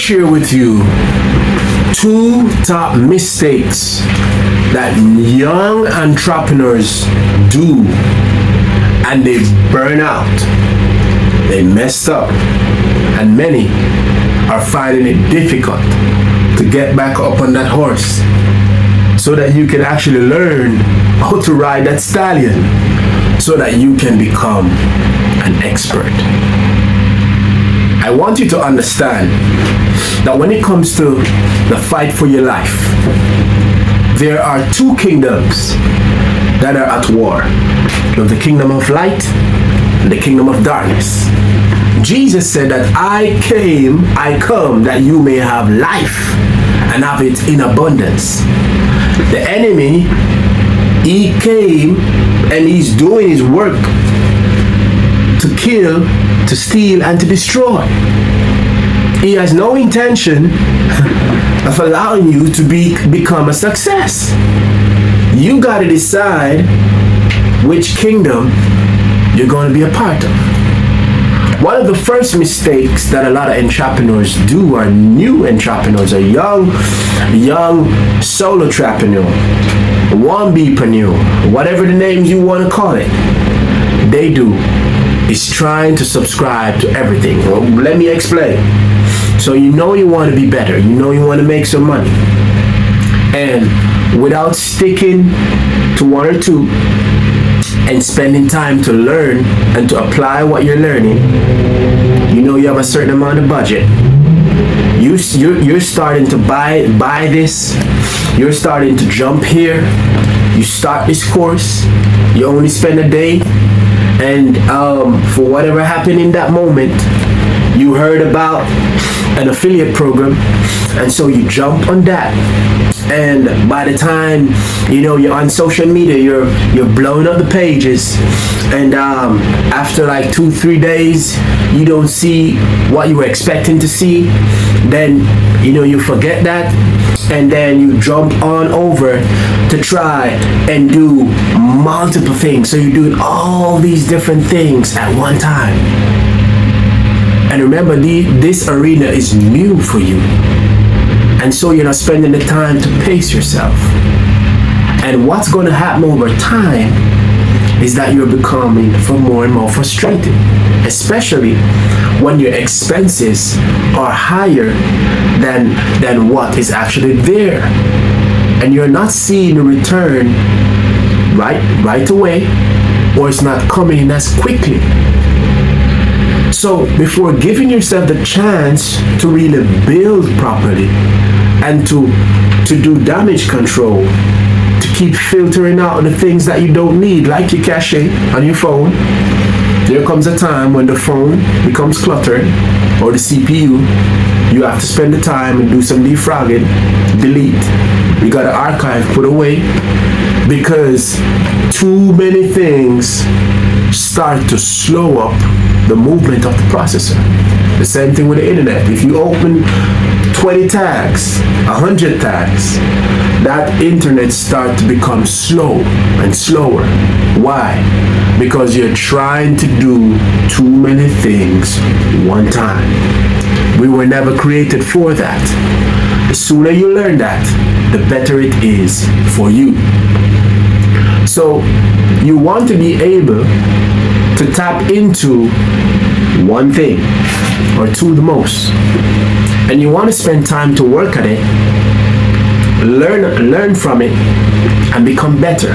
share with you two top mistakes that young entrepreneurs do, and they burn out, they messed up, and many are finding it difficult to get back up on that horse, so that you can actually learn how to ride that stallion, so that you can become an expert. I want you to understand that when it comes to the fight for your life, there are two kingdoms that are at war. You have the kingdom of light and the kingdom of darkness. Jesus said that I come that you may have life and have it in abundance. The enemy, he came and he's doing his work to kill, to steal, and to destroy. He has no intention of allowing you to become a success. You got to decide which kingdom you're going to be a part of. One of the first mistakes that a lot of entrepreneurs do, are new entrepreneurs, are young solo entrepreneur, one-bepreneur, whatever the names you want to call it, they do, is trying to subscribe to everything. Well, let me explain. So you know you want to be better, you know you want to make some money, and without sticking to one or two and spending time to learn and to apply what you're learning, you know you have a certain amount of budget. You're starting to buy this, you're starting to jump here, you start this course, you only spend a day, and for whatever happened in that moment, you heard about an affiliate program, and so you jump on that, and by the time you know you're on social media, you're blowing up the pages, and after like 2-3 days you don't see what you were expecting to see, then you know you forget that, and then you jump on over to try and do multiple things. So you're doing all these different things at one time. And remember, this arena is new for you. And so you're not spending the time to pace yourself. And what's going to happen over time is that you're becoming more and more frustrated, especially when your expenses are higher than what is actually there. And you're not seeing the return right away, or it's not coming in as quickly. So before giving yourself the chance to really build properly and to do damage control, to keep filtering out the things that you don't need, like your cache on your phone, there comes a time when the phone becomes cluttered, or the CPU, you have to spend the time and do some defragging, delete. You got to archive, put away, because too many things start to slow up the movement of the processor. The same thing with the internet. If you open 20 tags, 100 tags, that internet starts to become slow and slower. Why? Because you're trying to do too many things one time. We were never created for that. The sooner you learn that, the better it is for you. So you want to be able to tap into one thing or two the most, and you want to spend time to work at it, learn from it, and become better.